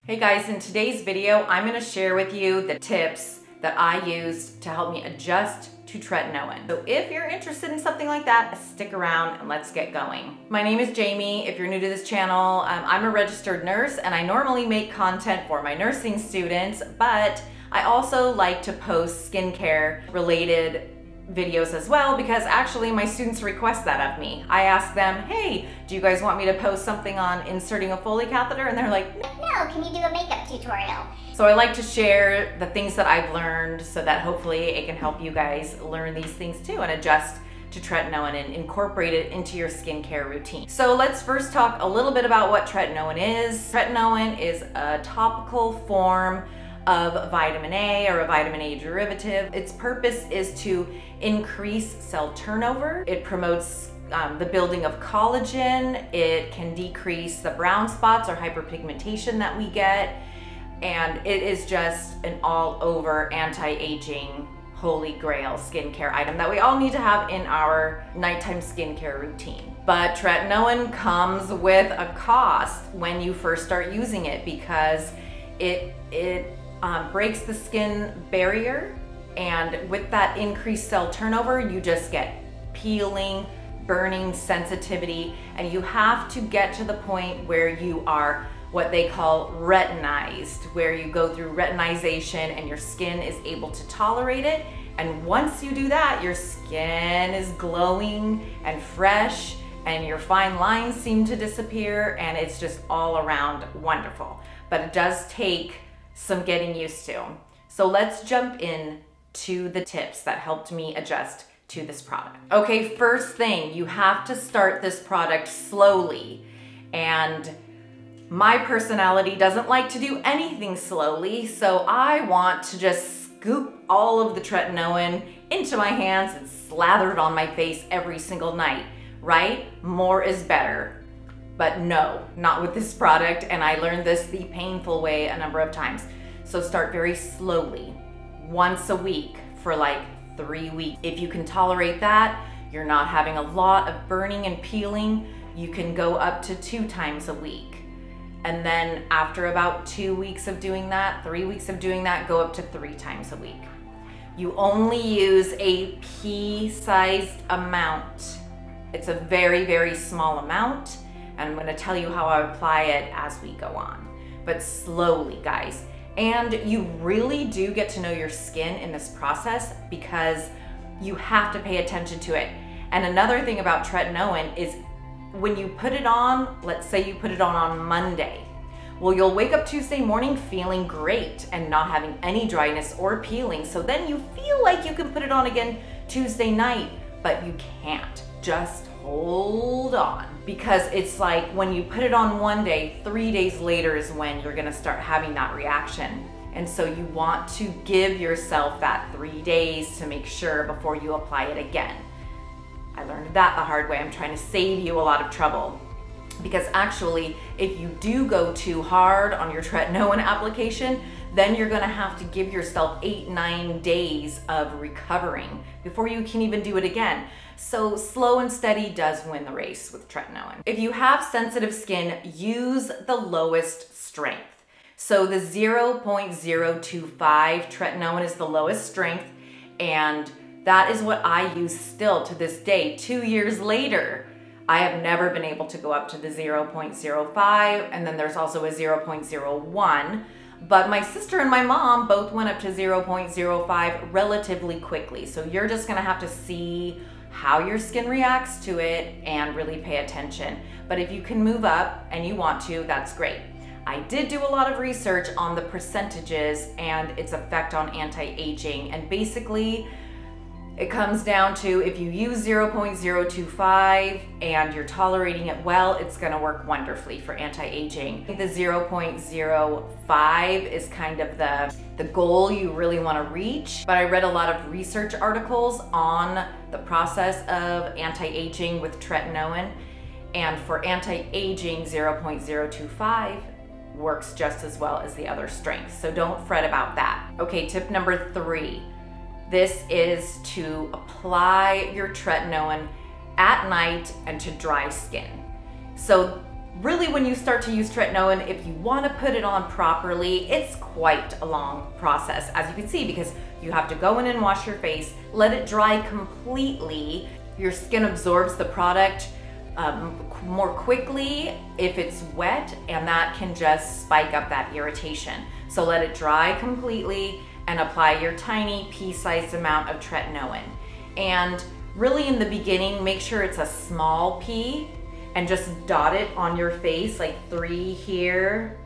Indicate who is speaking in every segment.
Speaker 1: Hey guys, in today's video, I'm going to share with you the tips that I used to help me adjust to tretinoin. So if you're interested in something like that, stick around and let's get going. My name is Jamie. If you're new to this channel, I'm a registered nurse and I normally make content for my nursing students, but I also like to post skincare related videos as well because actually my students request that of me. I ask them, hey, do you guys want me to post something on inserting a Foley catheter? And they're like,
Speaker 2: no, can you do a makeup tutorial?
Speaker 1: So I like to share the things that I've learned so that hopefully it can help you guys learn these things too and adjust to tretinoin and incorporate it into your skincare routine. So let's first talk a little bit about what tretinoin is. Tretinoin is a topical form of vitamin A or a vitamin A derivative. Its purpose is to increase cell turnover. It promotes the building of collagen. It can decrease the brown spots or hyperpigmentation that we get. And it is just an all-over anti-aging holy grail skincare item that we all need to have in our nighttime skincare routine. But tretinoin comes with a cost when you first start using it because it breaks the skin barrier, and with that increased cell turnover, you just get peeling, burning, sensitivity, and you have to get to the point where you are what they call retinized, where you go through retinization and your skin is able to tolerate it. And once you do that, your skin is glowing and fresh and your fine lines seem to disappear and it's just all around wonderful. But it does take some getting used to. So let's jump in to the tips that helped me adjust to this product. Okay, first thing, you have to start this product slowly. And my personality doesn't like to do anything slowly, so I want to just scoop all of the tretinoin into my hands and slather it on my face every single night, right? More is better. But no, not with this product, and I learned this the painful way a number of times. So start very slowly, once a week for like 3 weeks. If you can tolerate that, you're not having a lot of burning and peeling, you can go up to 2 times a week. And then after about 2 weeks of doing that, 3 weeks of doing that, go up to 3 times a week. You only use a pea-sized amount. It's a very, very small amount. And I'm going to tell you how I apply it as we go on, but slowly, guys. And you really do get to know your skin in this process because you have to pay attention to it. And another thing about tretinoin is when you put it on, let's say you put it on Monday, well, you'll wake up Tuesday morning feeling great and not having any dryness or peeling. So then you feel like you can put it on again Tuesday night, but you can't. Just hold on, because it's like when you put it on one day, 3 days later is when you're gonna start having that reaction. And so you want to give yourself that 3 days to make sure before you apply it again. I learned that the hard way. I'm trying to save you a lot of trouble, because actually if you do go too hard on your tretinoin application, then you're gonna have to give yourself 8-9 days of recovering before you can even do it again. So slow and steady does win the race with tretinoin. If you have sensitive skin, use the lowest strength. So the 0.025 tretinoin is the lowest strength, and that is what I use still to this day. 2 years later, I have never been able to go up to the 0.05, and then there's also a 0.01. But my sister and my mom both went up to 0.05 relatively quickly. So you're just gonna have to see how your skin reacts to it and really pay attention. But if you can move up and you want to, that's great. I did do a lot of research on the percentages and its effect on anti-aging, and basically it comes down to if you use 0.025 and you're tolerating it well, it's gonna work wonderfully for anti-aging. The 0.05 is kind of the goal you really wanna reach, but I read a lot of research articles on the process of anti-aging with tretinoin, and for anti-aging, 0.025 works just as well as the other strengths, so don't fret about that. Okay, tip number 3. This is to apply your tretinoin at night and to dry skin. So really, when you start to use tretinoin, if you want to put it on properly, it's quite a long process, as you can see, because you have to go in and wash your face, let it dry completely. Your skin absorbs the product more quickly if it's wet, and that can just spike up that irritation. So let it dry completely and apply your tiny pea-sized amount of tretinoin. And really, in the beginning, make sure it's a small pea and just dot it on your face, like 3 here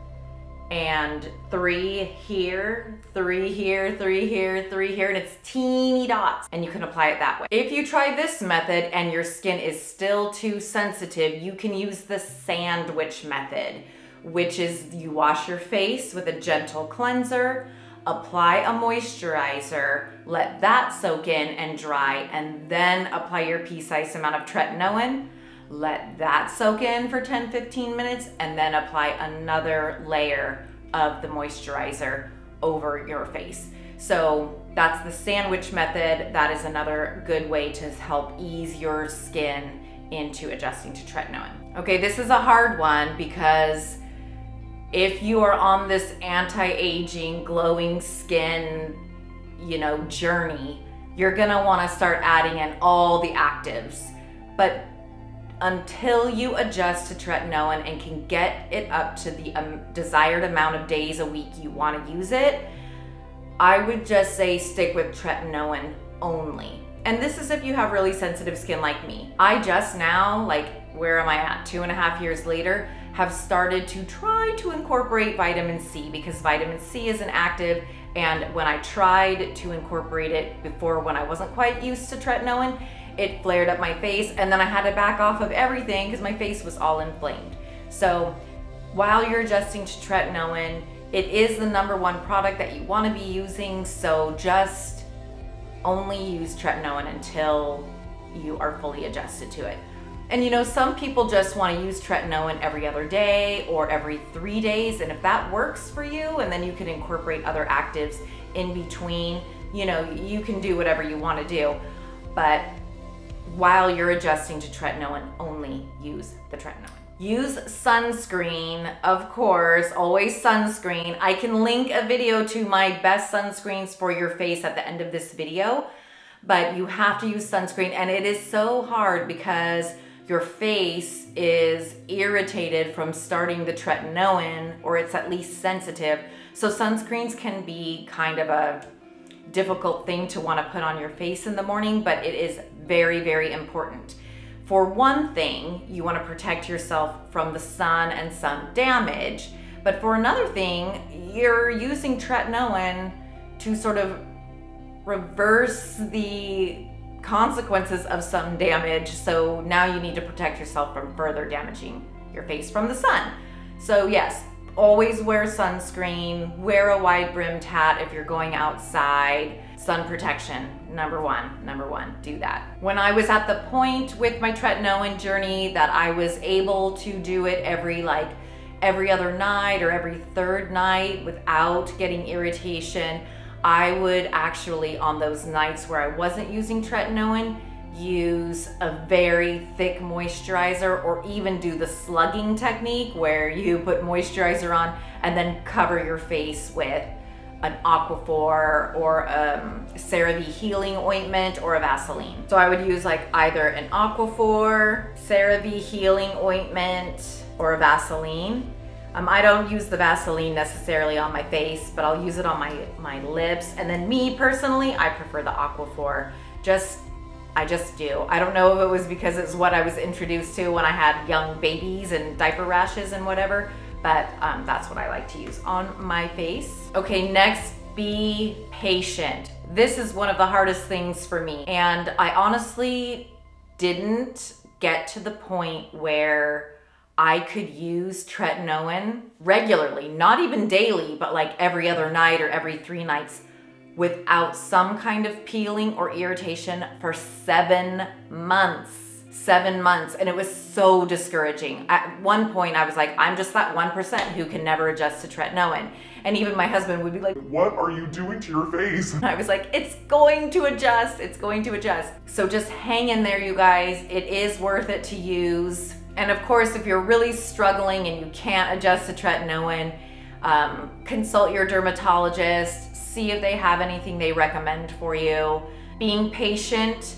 Speaker 1: and 3 here, 3 here, 3 here, 3 here, and it's teeny dots, and you can apply it that way. If you try this method and your skin is still too sensitive, you can use the sandwich method, which is you wash your face with a gentle cleanser, apply a moisturizer, let that soak in and dry, and then apply your pea-sized amount of tretinoin. Let that soak in for 10-15 minutes, and then apply another layer of the moisturizer over your face. So that's the sandwich method. That is another good way to help ease your skin into adjusting to tretinoin. Okay, this is a hard one because if you are on this anti-aging, glowing skin, journey, you're gonna wanna start adding in all the actives. But until you adjust to tretinoin and can get it up to the desired amount of days a week you want to use it, I would just say stick with tretinoin only. And this is if you have really sensitive skin like me. I just now, where am I at? 2.5 years later, have started to try to incorporate vitamin C, because vitamin C is an active, and when I tried to incorporate it before, when I wasn't quite used to tretinoin, it flared up my face, and then I had to back off of everything because my face was all inflamed. So while you're adjusting to tretinoin, it is the #1 product that you want to be using, so just only use tretinoin until you are fully adjusted to it. And some people just want to use tretinoin every other day or every 3 days, and if that works for you, and then you can incorporate other actives in between, you can do whatever you want to do. But while you're adjusting to tretinoin, only use the tretinoin. Use sunscreen, of course, always sunscreen. I can link a video to my best sunscreens for your face at the end of this video, but you have to use sunscreen, and it is so hard because your face is irritated from starting the tretinoin, or it's at least sensitive. So sunscreens can be kind of a difficult thing to want to put on your face in the morning, but it is very, very important. For one thing, you want to protect yourself from the sun and sun damage, but for another thing, you're using tretinoin to sort of reverse the consequences of sun damage, so now you need to protect yourself from further damaging your face from the sun. So yes, always wear sunscreen, wear a wide-brimmed hat if you're going outside. Sun protection, number one, do that. When I was at the point with my tretinoin journey that I was able to do it every other night or every 3rd night without getting irritation, I would actually, on those nights where I wasn't using tretinoin, use a very thick moisturizer, or even do the slugging technique where you put moisturizer on and then cover your face with an Aquaphor or a CeraVe healing ointment or a Vaseline. So I would use either an Aquaphor, CeraVe healing ointment, or a Vaseline. I don't use the Vaseline necessarily on my face, but I'll use it on my lips. And then me personally, I prefer the Aquaphor. I just do. I don't know if it was because it's what I was introduced to when I had young babies and diaper rashes and whatever, but that's what I like to use on my face. Okay, next, be patient. This is one of the hardest things for me, and I honestly didn't get to the point where I could use tretinoin regularly, not even daily, but every other night or every 3 nights without some kind of peeling or irritation for 7 months. 7 months, and it was so discouraging. At one point I was like, I'm just that 1% who can never adjust to tretinoin. And even my husband would be like,
Speaker 3: what are you doing to your face?
Speaker 1: I was like, it's going to adjust, it's going to adjust. So just hang in there, you guys. It is worth it to use And of course, if you're really struggling and you can't adjust to tretinoin, consult your dermatologist, see if they have anything they recommend for you. Being patient,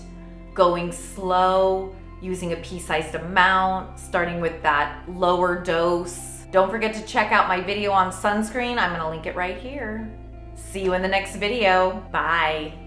Speaker 1: going slow, using a pea-sized amount, starting with that lower dose. Don't forget to check out my video on sunscreen. I'm gonna link it right here. See you in the next video. Bye.